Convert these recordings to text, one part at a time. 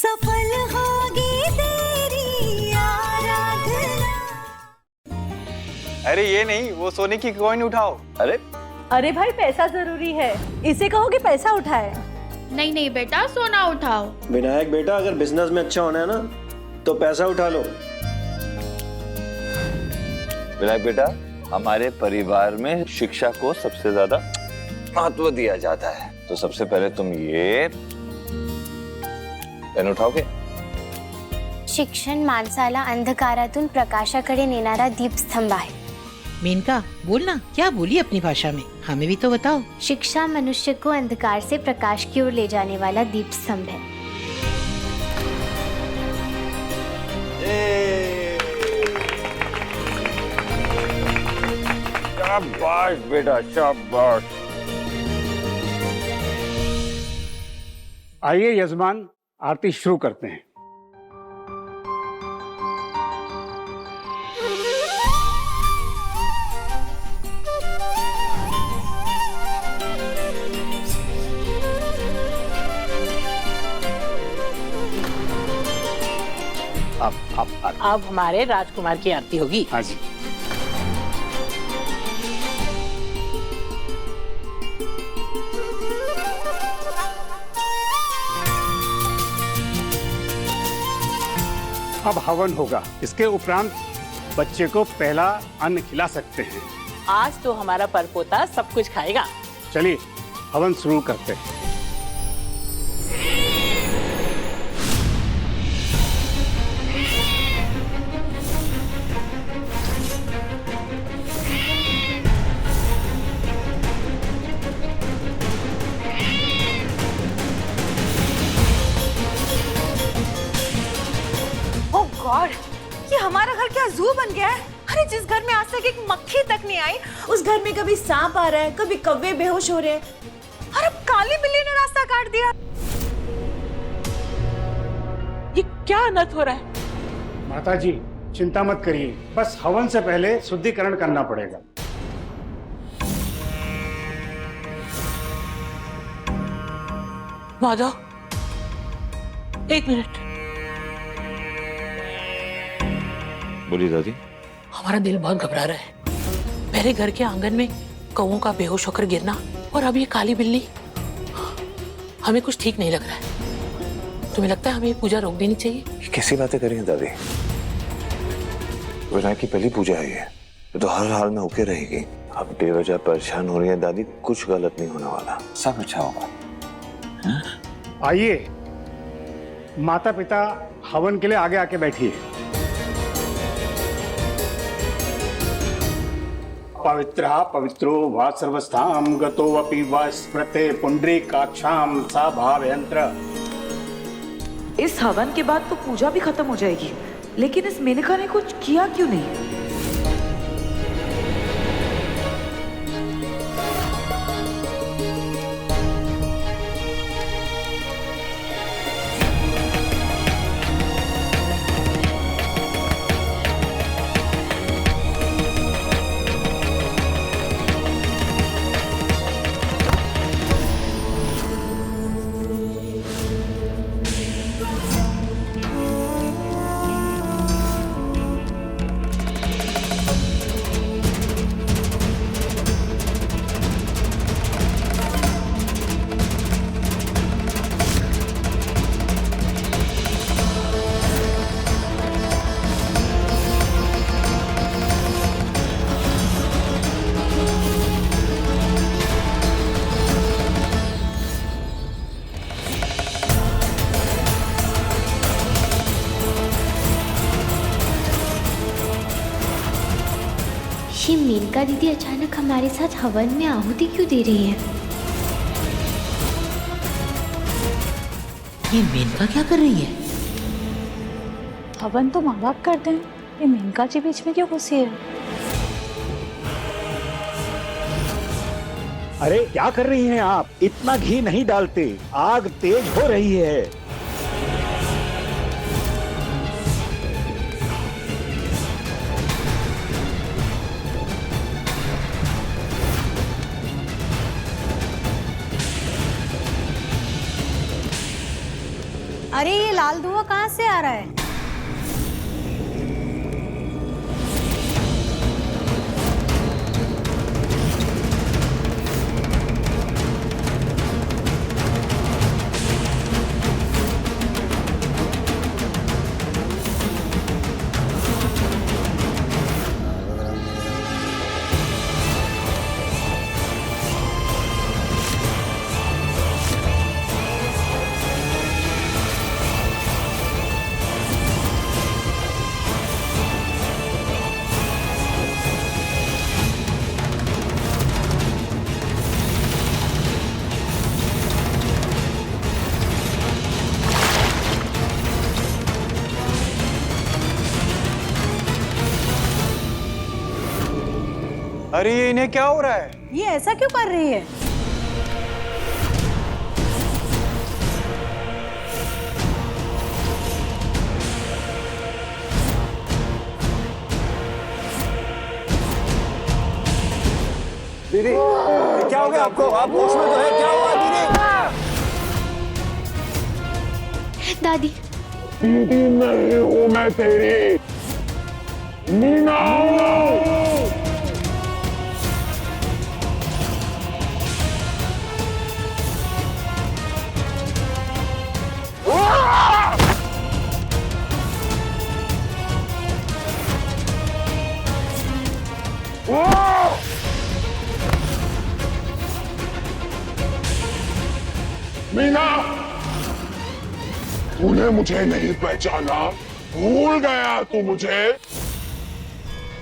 सफल होगी तेरी आराधना। अरे ये नहीं, वो सोने की कॉइन उठाओ। अरे भाई पैसा जरूरी है, इसे कहो कि पैसा उठाए। नहीं नहीं बेटा, सोना उठाओ। विनायक बेटा, अगर बिजनेस में अच्छा होना है ना तो पैसा उठा लो। विनायक बेटा, हमारे परिवार में शिक्षा को सबसे ज्यादा महत्व दिया जाता है, तो सबसे पहले तुम ये पेन उठाओगे। शिक्षण माणसाला अंधकारातून प्रकाशाकडे नेणारा दीपस्तंभ आहे। मेनका बोलना, क्या बोली अपनी भाषा में, हमें भी तो बताओ। शिक्षा मनुष्य को अंधकार से प्रकाश की ओर ले जाने वाला दीपस्तंभ है। शाबाश बेटा, शाबाश। आइए यजमान, आरती शुरू करते हैं। अब हमारे राजकुमार की आरती होगी। हाँ जी। अब हवन होगा, इसके उपरांत बच्चे को पहला अन्न खिला सकते हैं। आज तो हमारा परपोता सब कुछ खाएगा। चलिए हवन शुरू करते हैं। ओह गॉड, ये हमारा घर क्या जू बन गया है। अरे जिस घर में आज तक एक मक्खी तक नहीं आई, उस घर में कभी सांप आ रहा है, कभी कौवे बेहोश हो रहे हैं, और अब काली बिल्ली ने रास्ता काट दिया। ये क्या अनर्थ हो रहा है? माता जी चिंता मत करिए, बस हवन से पहले शुद्धिकरण करना पड़ेगा। माधव, एक मिनट। बोली दादी। हमारा दिल बहुत घबरा रहा है। पहले घर के आंगन में कौवों का बेहोश होकर गिरना, और अब ये काली बिल्ली। हमें कुछ ठीक नहीं लग रहा है। तुम्हें लगता है हमें ये पूजा रोक देनी चाहिए? कैसी बातें करी हैं दादी? विनायक की पहली पूजा है ये तो हर हाल में होके रहेगी। अब बेवजह परेशान हो रही है दादी, कुछ गलत नहीं होने वाला, सब अच्छा होगा। आइए माता पिता हवन के लिए आगे आके बैठिए। पवित्रः पवित्रो वा सर्वस्थां गतो अपि वा स्मृते पुंडरीकाक्षां सा भावयंत्र। इस हवन के बाद तो पूजा भी खत्म हो जाएगी, लेकिन इस मेनका ने कुछ किया क्यों नहीं? ये मेनका दीदी अचानक हमारे साथ हवन में आहुति क्यों दे रही है? ये मेनका क्या कर रही है? हवन तो माँ बाप करते हैं, ये मेनका जी बीच में क्यों घुसी है? अरे क्या कर रही हैं आप? इतना घी नहीं डालते, आग तेज हो रही है। अरे ये लाल धुआं कहाँ से आ रहा है? अरे ये इन्हें क्या हो रहा है? ये ऐसा क्यों कर रही है? दीदी क्या हो गया आपको? आप होश में तो है? क्या हुआ दीदी? दादी दीदी नहीं हूँ मैं तेरी, मीना हूँ। मीना, तूने मुझे नहीं पहचाना? भूल गया तू मुझे?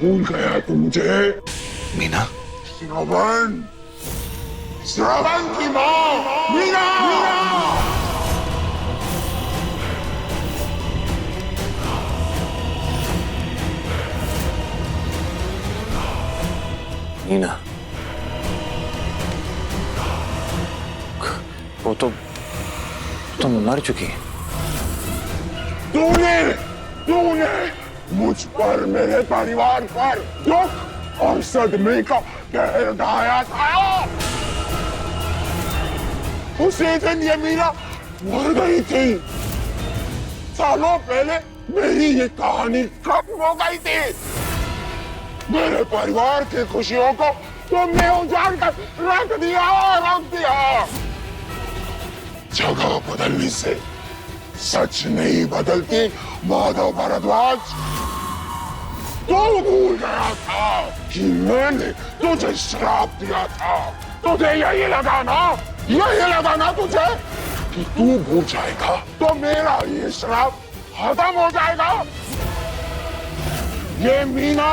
भूल गया तू मुझे? मीना, श्रवण, श्रवण की माँ मीना। मीना, वो तो मर चुकी है। तूने मुझ पर, मेरे परिवार पर दुख और सदमे का कहर ढाया था। उसी दिन ये मीना मर गई थी। सालों पहले मेरी ये कहानी खत्म हो गई थी। मेरे परिवार की खुशियों को तुमने उजाड़ कर रख दिया। जगह बदलने से सच नहीं बदलती माधव भारद्वाज। तू भूल गया था कि मैंने तुझे श्राप दिया था। तुझे यही लगा ना तुझे कि तू भूल जाएगा तो मेरा ये श्राप खत्म हो जाएगा। ये मीना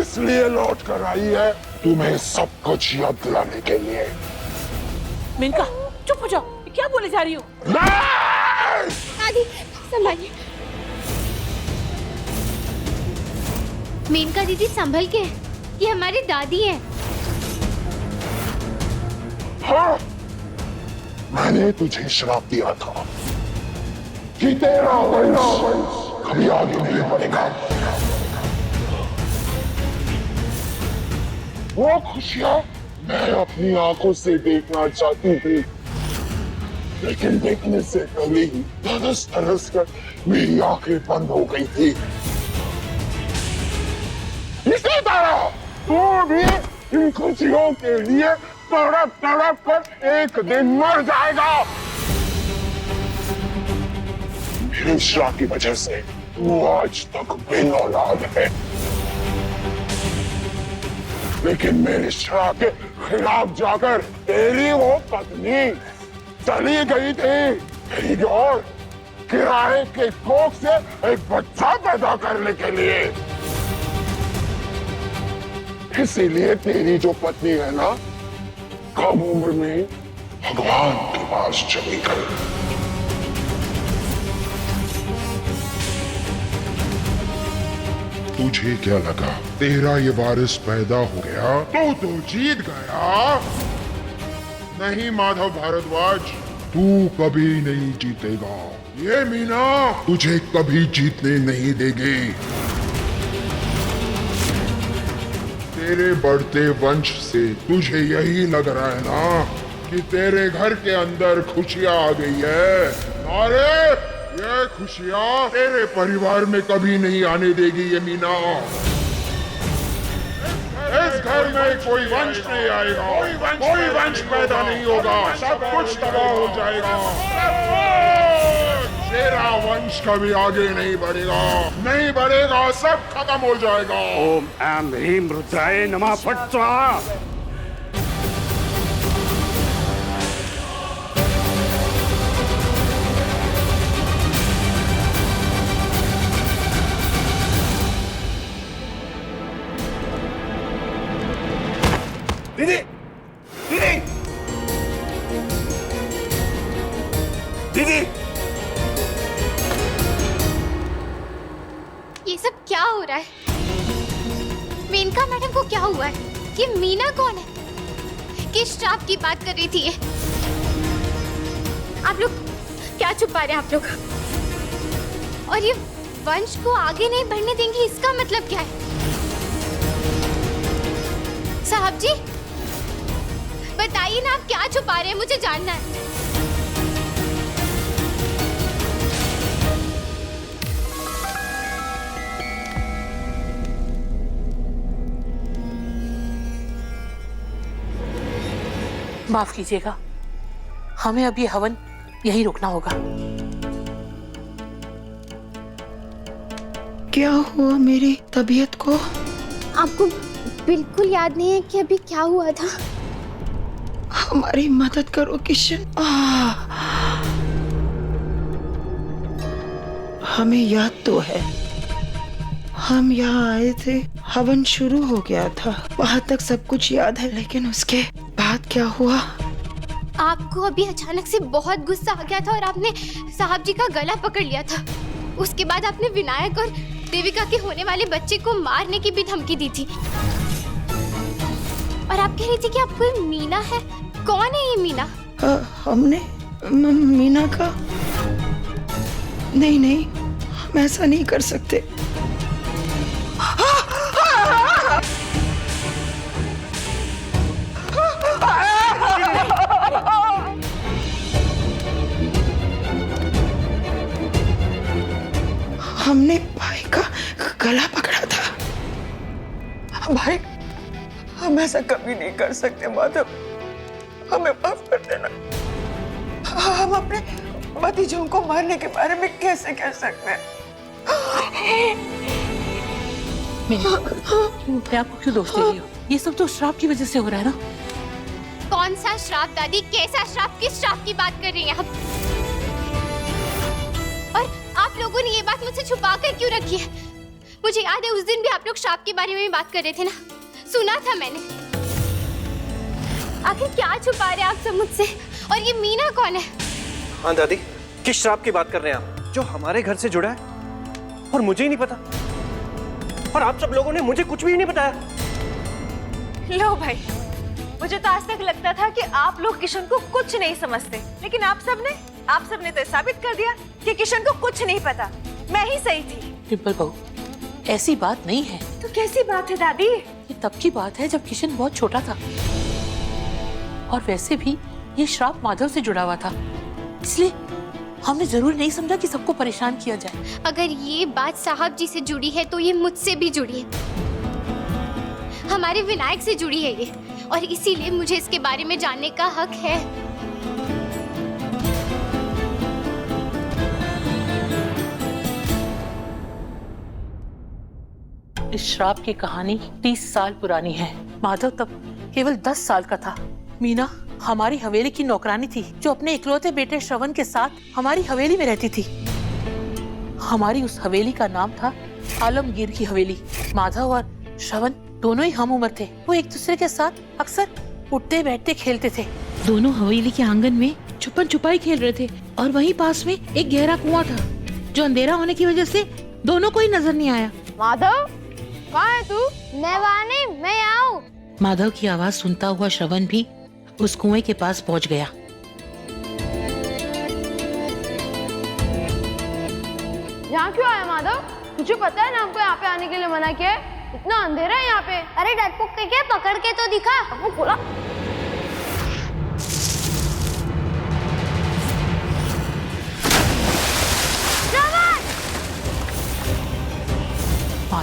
इसलिए लौट कर आई है तुम्हें सब कुछ याद दिलाने के लिए। मेनका चुप हो जाओ, क्या बोले जा रही हो? दादी संभालिए। मेनका दीदी संभल के, ये हमारी दादी है। हाँ, मैंने तुझे श्राप दिया था कि तेरा वंश कभी आगे नहीं बढ़ेगा। वो खुशियां मैं अपनी आंखों से देखना चाहती थी, लेकिन देखने से पहले ही तरस कर मेरी आंखें बंद हो गई थी। इसी तरह तू भी इन खुशियों के लिए तड़प कर एक दिन मर जाएगा। मेरे श्राप की वजह से तू आज तक बिन औलाद है, लेकिन मेरे श्राप के खिलाफ जाकर तेरी वो पत्नी चली गई थी कहीं और किराए के कोख से एक बच्चा पैदा करने के लिए। इसीलिए तेरी जो पत्नी है ना, कम उम्र में भगवान के पास चली गई। तुझे क्या लगा तेरा ये वारिस पैदा हो गया तो तू जीत गया? नहीं माधव भारद्वाज, तू कभी नहीं जीतेगा। ये मीना तुझे कभी जीतने नहीं देगी। तेरे बढ़ते वंश से तुझे यही लग रहा है ना कि तेरे घर के अंदर खुशियां आ गई है। ये खुशियाँ तेरे परिवार में कभी नहीं आने देगी ये मीना। इस घर में कोई वंश नहीं आएगा, कोई वंश पैदा नहीं होगा, सब कुछ तबाह हो जाएगा। तेरा वंश कभी आगे नहीं बढ़ेगा, नहीं बढ़ेगा, सब खत्म हो जाएगा। ओम ऐं ह्रीं रुद्राय नमः फट स्वाहा। दीदी, दीदी, दीदी, ये सब क्या हो रहा है? मेनका मैडम को क्या हुआ है? ये मीना कौन है? किस श्राप की बात कर रही थी ये? आप लोग क्या छुपा रहे हैं आप लोग? और ये वंश को आगे नहीं बढ़ने देंगे, इसका मतलब क्या है? साहब जी बताइए ना, आप क्या छुपा रहे हैं? मुझे जानना है। माफ कीजिएगा, हमें अब ये हवन यहीं रुकना होगा। क्या हुआ मेरी तबीयत को? आपको बिल्कुल याद नहीं है कि अभी क्या हुआ था? हमारी मदद करो किशन। हमें याद तो है, हम यहाँ आए थे, हवन शुरू हो गया था, वहां तक सब कुछ याद है, लेकिन उसके बाद क्या हुआ? आपको अभी अचानक से बहुत गुस्सा आ गया था और आपने साहब जी का गला पकड़ लिया था। उसके बाद आपने विनायक और देविका के होने वाले बच्चे को मारने की भी धमकी दी थी। और आप कह रही थी कि आपको ये मीना है। कौन है ये मीना? हमने मीना का? नहीं नहीं, हम ऐसा नहीं कर सकते। हमने भाई का गला पकड़ा था। भाई, हम ऐसा कभी नहीं कर सकते माधव, हमें माफ कर देना। हम अपने भतीजों को मारने के बारे में कैसे कह सकते हैं? मैं आपको क्यों दोष दे रही हूँ? ये सब तो श्राप की वजह से हो रहा है ना। कौन सा श्राप दादी? कैसा श्राप? किस श्राप की बात कर रही हैं आप? और आप लोगों ने ये बात मुझसे छुपा कर क्यों रखी है? मुझे याद है उस दिन भी आप लोग श्राप के बारे में बात कर रहे थे ना, सुना था मैंने। आखिर क्या छुपा रहे आप सब मुझसे? और ये मीना कौन है? हाँ दादी, किस श्राप की बात कर रहे हैं आप जो हमारे घर से जुड़ा है और मुझे ही नहीं पता? और आप सब लोगों ने मुझे कुछ भी नहीं बताया। लो भाई, मुझे तो आज तक लगता था कि आप लोग किशन को कुछ नहीं समझते, लेकिन आप सबने तो साबित कर दिया कि किशन को कुछ नहीं पता। मैं ही सही थी। डिम्पल बहू, ऐसी बात नहीं है। तो कैसी बात है दादी? ये तब की बात है जब किशन बहुत छोटा था, और वैसे भी ये श्राप माधव से जुड़ा हुआ था, इसलिए हमने जरूरी नहीं समझा कि सबको परेशान किया जाए। अगर ये बात साहब जी से जुड़ी है तो ये मुझसे भी जुड़ी है, हमारे विनायक से जुड़ी है ये, और इसीलिए मुझे इसके बारे में जानने का हक है। इस श्राप की कहानी 30 साल पुरानी है। माधव तब केवल 10 साल का था। मीना हमारी हवेली की नौकरानी थी, जो अपने इकलौते बेटे श्रवण के साथ हमारी हवेली में रहती थी। हमारी उस हवेली का नाम था आलमगीर की हवेली। माधव और श्रवण दोनों ही हम उम्र थे। वो एक दूसरे के साथ अक्सर उठते बैठते खेलते थे। दोनों हवेली के आंगन में छुपन छुपाई खेल रहे थे, और वहीं पास में एक गहरा कुआं था, जो अंधेरा होने की वजह से दोनों को ही नजर नहीं आया। माधव, कहाँ है तू? मैं वहाँ नहीं, मैं आऊँ। माधव की आवाज सुनता हुआ श्रवण भी उस कुएं के पास पहुंच गया। यहाँ क्यों आया माधव? तुझे पता है ना हमको यहाँ पे आने के लिए मना किया है? इतना अंधेरा है यहाँ पे। अरे डरपोक के क्या, पकड़ के तो दिखा। वो बोला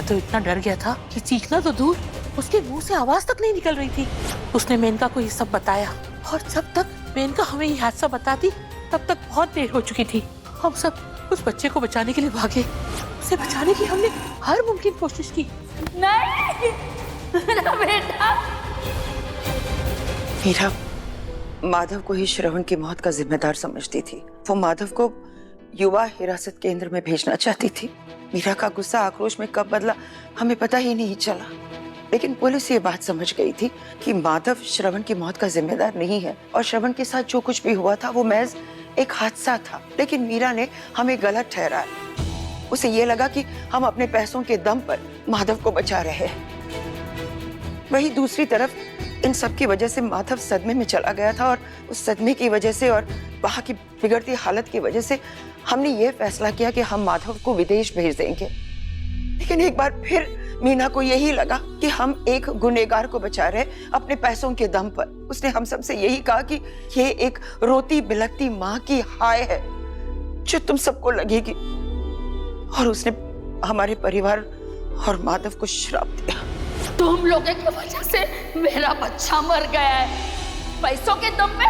माधव इतना डर गया था कि चीखना तो दूर, उसके मुंह से आवाज तक नहीं निकल रही थी। उसने मेनका को ये सब बताया और जब तक मेनका हमें ये हादसा बताती तब तक बहुत देर हो चुकी थी। हम सब उस बच्चे को बचाने के लिए भागे। उसे बचाने की हमने हर मुमकिन कोशिश की। नहीं मेरा बेटा। मीरा माधव को ही श्रवण की मौत का जिम्मेदार समझती थी। वो माधव को युवा हिरासत केंद्र में भेजना चाहती थी। मीरा का गुस्सा आक्रोश में कब बदला हमें पता ही नहीं चला, लेकिन पुलिस ये बात समझ गई थी कि माधव श्रवण की मौत का जिम्मेदार नहीं है और श्रवण के साथ जो कुछ भी हुआ था वो महज एक हादसा था। लेकिन मीरा ने हमें गलत ठहराया। उसे ये लगा कि हम अपने पैसों के दम पर माधव को बचा रहे हैं। वही दूसरी तरफ इन सब की वजह से माधव सदमे में चला गया था और उस सदमे की वजह से और वहाँ की बिगड़ती हालत की वजह से हमने ये फैसला किया कि हम माधव को विदेश भेज देंगे। लेकिन एक बार फिर मीना को यही लगा कि हम एक गुनहगार को बचा रहे अपने पैसों के दम पर। उसने हम सबसे यही कहा कि ये एक रोती बिलखती माँ की हाय है जो तुम सबको लगेगी, और उसने हमारे परिवार और माधव को श्राप दिया। तुम लोगों की वजह से मेरा बच्चा मर गया है। पैसों के दम पे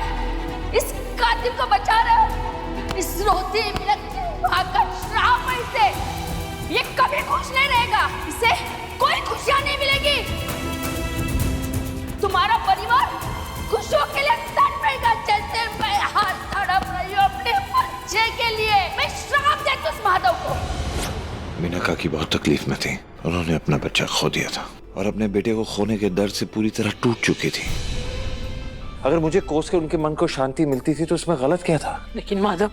इस कातिल को बचा रहे हो। इस रोती बिलखती माँ का श्राप है इसे। ये कभी खुश नहीं रहेगा। इसे कोई खुशियां नहीं मिलेगी। तुम्हारा परिवार खुशियों के लिए तड़पेगा जैसे मैं हाथ तड़प रही हूँ अपने बच्चे के लिए। मैं श्राप देती हूँ उस माधव को। मीना काकी बहुत तकलीफ में थी। उन्होंने अपना बच्चा खो दिया था और अपने बेटे को खोने के दर्द से पूरी तरह टूट चुकी थी। अगर मुझे कोस के उनके मन को शांति मिलती थी तो उसमें गलत क्या था? लेकिन माधव,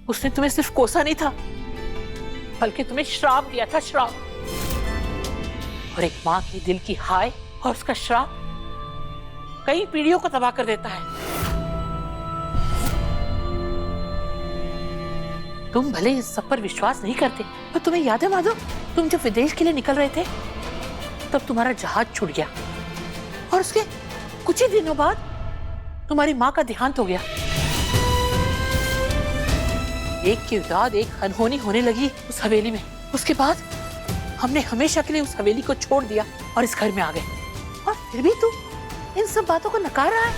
उसने तुम्हें सिर्फ कोसा नहीं था बल्कि तुम्हें श्राप दिया था, श्राप। और एक माँ के दिल की हाय और उसका श्राप कई पीढ़ियों को तबाह कर देता है। तुम भले इस सब पर विश्वास नहीं करते, पर तुम्हें याद है माधव, तुम जब विदेश के लिए निकल रहे थे तब तुम्हारा जहाज छूट गया और उसके कुछ ही दिनों बाद तुम्हारी माँ का देहांत हो गया। एक के बाद एक अनहोनी होने लगी उस हवेली में। उसके बाद हमने हमेशा के लिए उस हवेली को छोड़ दिया और इस घर में आ गए। और फिर भी तू इन सब बातों को नकार रहा है।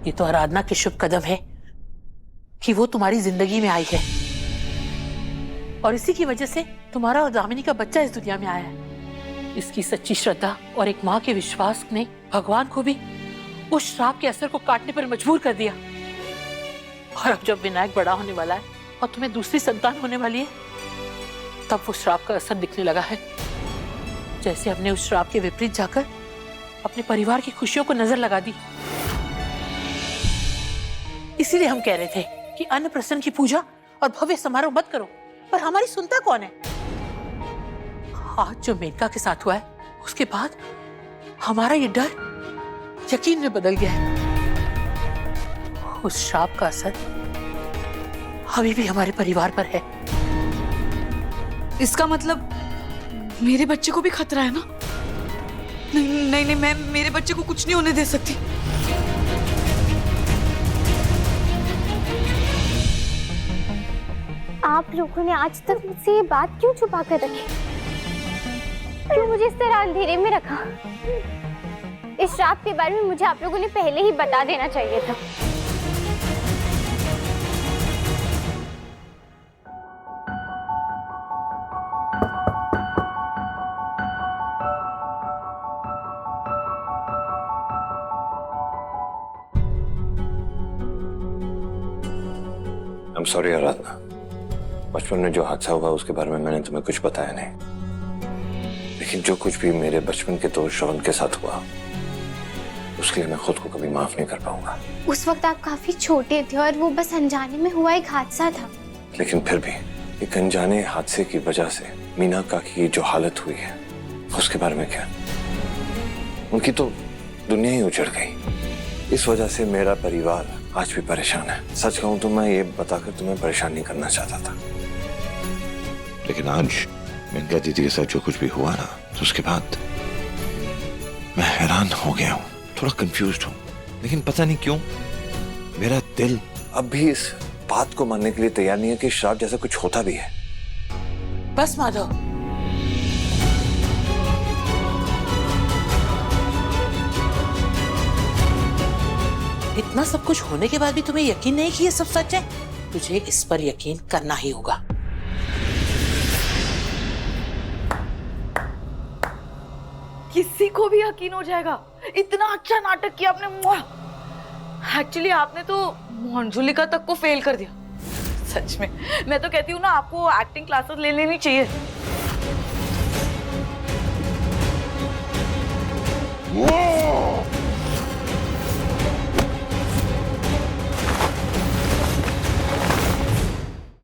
ये तो आराधना के शुभ कदम है कि वो तुम्हारी जिंदगी में आई है और इसी की वजह से तुम्हारा और दामिनी का बच्चा इस दुनिया में आया है। इसकी सच्ची श्रद्धा और एक माँ के विश्वास ने भगवान को भी उस श्राप के असर को काटने पर मजबूर कर दिया। और अब जब विनायक बड़ा होने वाला है और तुम्हें दूसरी संतान होने वाली है, तब वो श्राप का असर दिखने लगा है। जैसे हमने उस श्राप के विपरीत जाकर अपने परिवार की खुशियों को नजर लगा दी। इसीलिए हम कह रहे थे कि अन्नप्रसन की पूजा और भव्य समारोह मत करो, पर हमारी सुनता कौन है? आज जो मेनका के साथ हुआ है उसके बाद हमारा ये डर यकीन में बदल गया है। उस श्राप का असर अभी भी हमारे परिवार पर है। इसका मतलब मेरे बच्चे को भी खतरा है ना? नहीं नहीं नहीं, मैं मेरे बच्चे को कुछ नहीं होने दे सकती। आप लोगों ने आज तक मुझसे ये बात क्यों छुपा कर रखी? क्यों मुझे इस तरह अंधेरे में रखा? इस श्राप के बारे में मुझे आप लोगों ने पहले ही बता देना चाहिए था। I'm sorry आराधना, बचपन में जो हादसा हुआ उसके बारे में मैंने तुम्हें कुछ बताया नहीं। लेकिन जो कुछ भी मेरे बचपन के दोस्त श्रवण के साथ हुआ उसके लिए मैं खुद को कभी माफ नहीं कर पाऊंगा। उस वक्त आप काफी छोटे थे और वो बस अनजाने में हुआ एक हादसा था। लेकिन फिर भी एक अनजाने हादसे की वजह से मीना काकी की जो हालत हुई है उसके बारे में क्या? उनकी तो दुनिया ही उजड़ गई। इस वजह से मेरा परिवार आज भी परेशान है। सच कहूं तो मैं ये बताकर तुम्हें परेशान नहीं करना चाहता था, लेकिन आज मेनका दीदी के साथ जो कुछ भी हुआ ना, तो उसके बाद मैं हैरान हो गया हूँ, थोड़ा कंफ्यूज्ड हूँ। लेकिन पता नहीं क्यों मेरा दिल अब भी इस बात को मानने के लिए तैयार नहीं है कि श्राप जैसा कुछ होता भी है। बस माधव, इतना सब कुछ होने के बाद भी तुम्हें यकीन नहीं कि ये सब सच है? तुझे इस पर यकीन करना ही होगा। किसी को भी यकीन हो जाएगा। इतना अच्छा नाटक किया आपने। एक्चुअली आपने तो मंजुलिका तक को फेल कर दिया। सच में मैं तो कहती हूँ ना, आपको एक्टिंग क्लासेस ले लेनी चाहिए।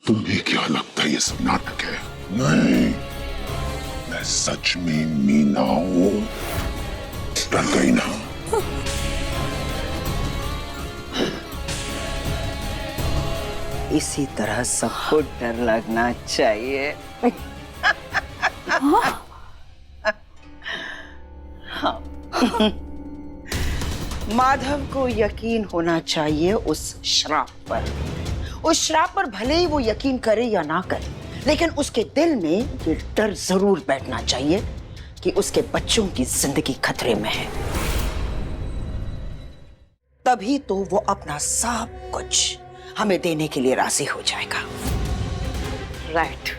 तुम्हें क्या लगता है ये सब नाटक है? नहीं, मैं सच में मीना हूं। डर गई ना? इसी तरह सबको डर लगना चाहिए। हाँ। माधव को यकीन होना चाहिए उस श्राप पर। उस श्राप पर भले ही वो यकीन करे या ना करे, लेकिन उसके दिल में ये डर जरूर बैठना चाहिए कि उसके बच्चों की जिंदगी खतरे में है। तभी तो वो अपना सब कुछ हमें देने के लिए राजी हो जाएगा। राइट।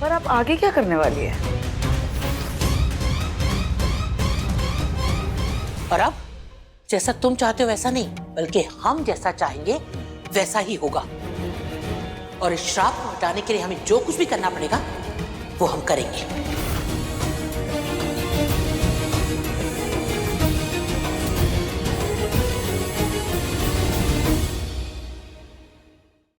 पर आप आगे क्या करने वाली है? और अब जैसा तुम चाहते हो वैसा नहीं, बल्कि हम जैसा चाहेंगे वैसा ही होगा। और इस श्राप को हटाने के लिए हमें जो कुछ भी करना पड़ेगा वो हम करेंगे।